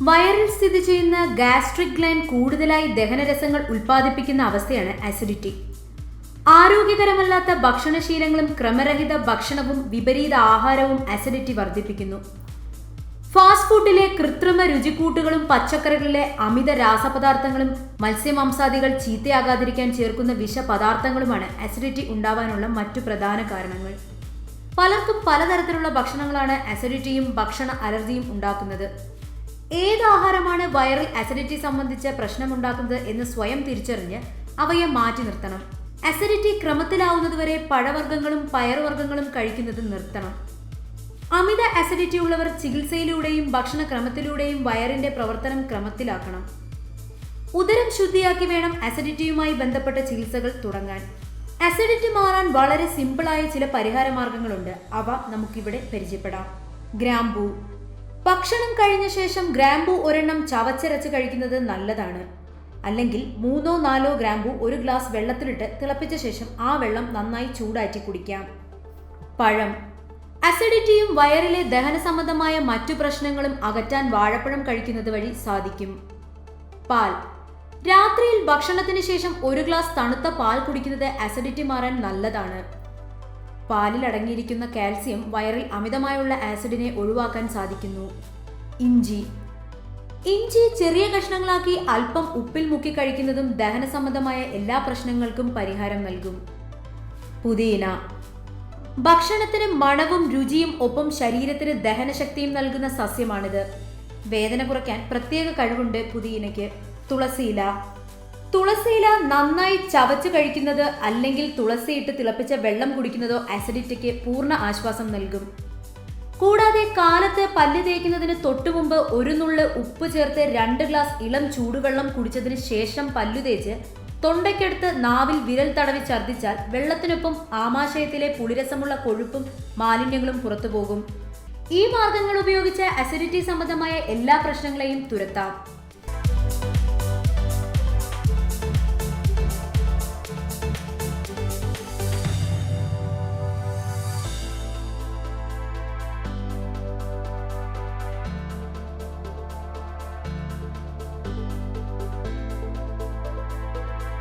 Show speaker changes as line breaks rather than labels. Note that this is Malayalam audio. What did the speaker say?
വയറിൽ സ്ഥിതി ചെയ്യുന്ന ഗാസ്ട്രിക് ഗ്ലാൻഡ് കൂടുതലായി ദഹനരസങ്ങൾ ഉൽപ്പാദിപ്പിക്കുന്ന അവസ്ഥയാണ് അസിഡിറ്റി. ആരോഗ്യകരമല്ലാത്ത ഭക്ഷണശീലങ്ങളും ക്രമരഹിത ഭക്ഷണവും വിപരീത ആഹാരവും അസിഡിറ്റി വർദ്ധിപ്പിക്കുന്നു. ഫാസ്റ്റ് ഫുഡിലെ കൃത്രിമ രുചിക്കൂട്ടുകളും പച്ചക്കറികളിലെ അമിത രാസപദാർത്ഥങ്ങളും മത്സ്യമാംസാദികൾ ചീത്തയാകാതിരിക്കാൻ ചേർക്കുന്ന വിഷപദാർത്ഥങ്ങളുമാണ് അസിഡിറ്റി ഉണ്ടാവാനുള്ള മറ്റു പ്രധാന കാരണങ്ങൾ. പലർക്കും പലതരത്തിലുള്ള ഭക്ഷണങ്ങളാണ് അസിഡിറ്റിയും ഭക്ഷണ അലർജിയും ഉണ്ടാക്കുന്നത്. ഏത് ആഹാരമാണ് വയറിൽ അസിഡിറ്റി സംബന്ധിച്ച പ്രശ്നമുണ്ടാക്കുന്നത് എന്ന് സ്വയം തിരിച്ചറിഞ്ഞ് അവയെ മാറ്റി നിർത്തണം. അസിഡിറ്റി ക്രമത്തിലാവുന്നതുവരെ പഴവർഗ്ഗങ്ങളും പയറുവർഗ്ഗങ്ങളും കഴിക്കുന്നത് നിർത്തണം. അമിത അസിഡിറ്റി ഉള്ളവർ ചികിത്സയിലൂടെയും ഭക്ഷണക്രമത്തിലൂടെയും വയറിന്റെ പ്രവർത്തനം ക്രമത്തിലാക്കണം. ഉദരം ശുദ്ധിയാക്കി വേണം അസിഡിറ്റിയുമായി ബന്ധപ്പെട്ട ചികിത്സകൾ തുടങ്ങാൻ. അസിഡിറ്റി മാറാൻ വളരെ സിമ്പിളായ ചില പരിഹാര മാർഗങ്ങളുണ്ട്. അവ നമുക്കിവിടെ പരിചയപ്പെടാം. ഗ്രാമ്പൂ. ഭക്ഷണം കഴിഞ്ഞ ശേഷം ഗ്രാമ്പൂ ഒരെണ്ണം ചവച്ചരച്ച് കഴിക്കുന്നത് നല്ലതാണ്. അല്ലെങ്കിൽ 3-4 ഗ്രാമ്പൂ ഒരു ഗ്ലാസ് വെള്ളത്തിലിട്ട് തിളപ്പിച്ച ശേഷം ആ വെള്ളം നന്നായി ചൂടാറ്റി കുടിക്കാം. പഴം. അസിഡിറ്റിയും വയറിലെ ദഹന സംബന്ധമായ മറ്റു പ്രശ്നങ്ങളും അകറ്റാൻ വാഴപ്പഴം കഴിക്കുന്നത് വഴി സാധിക്കും. പാൽ. രാത്രിയിൽ ഭക്ഷണത്തിന് ശേഷം ഒരു ഗ്ലാസ് തണുത്ത പാൽ കുടിക്കുന്നത് അസിഡിറ്റി മാറാൻ നല്ലതാണ്. പാലിൽ അടങ്ങിയിരിക്കുന്ന കാൽസ്യം വയറിൽ അമിതമായുള്ള ആസിഡിനെ ഒഴിവാക്കാൻ സാധിക്കുന്നു. ഇഞ്ചി. ഇഞ്ചി ചെറിയ കഷ്ണങ്ങളാക്കി അല്പം ഉപ്പിൽ മുക്കി കഴിക്കുന്നതും ദഹന സംബന്ധമായ എല്ലാ പ്രശ്നങ്ങൾക്കും പരിഹാരം നൽകും. പുതിന. ഭക്ഷണത്തിന് മണവും രുചിയും ഒപ്പം ശരീരത്തിന് ദഹനശക്തിയും നൽകുന്ന സസ്യമാണിത്. വേദന കുറയ്ക്കാൻ പ്രത്യേക കഴിവുണ്ട് പുതിനയ്ക്ക്. തുളസിയില. തുളസിയില നന്നായി ചവച്ച് കഴിക്കുന്നത് അല്ലെങ്കിൽ തുളസിയിട്ട് തിളപ്പിച്ച വെള്ളം കുടിക്കുന്നതോ അസിഡിറ്റിക്ക് പൂർണ്ണ ആശ്വാസം നൽകും. കൂടാതെ കാലത്ത് പല്ല് തേക്കുന്നതിന് തൊട്ടുമുമ്പ് ഒരു നുള്ള് ഉപ്പ് ചേർത്ത് 2 ഗ്ലാസ് ഇളം ചൂടുവെള്ളം കുടിച്ചതിന് ശേഷം പല്ലു തേച്ച് തൊണ്ടയ്ക്കടുത്ത് നാവിൽ വിരൽ തടവി ഛർദ്ദിച്ചാൽ വെള്ളത്തിനൊപ്പം ആമാശയത്തിലെ പുളിരസമുള്ള കൊഴുപ്പും മാലിന്യങ്ങളും പുറത്തുപോകും. ഈ മാർഗങ്ങൾ ഉപയോഗിച്ച് അസിഡിറ്റി സംബന്ധമായ എല്ലാ പ്രശ്നങ്ങളെയും തുരത്താം.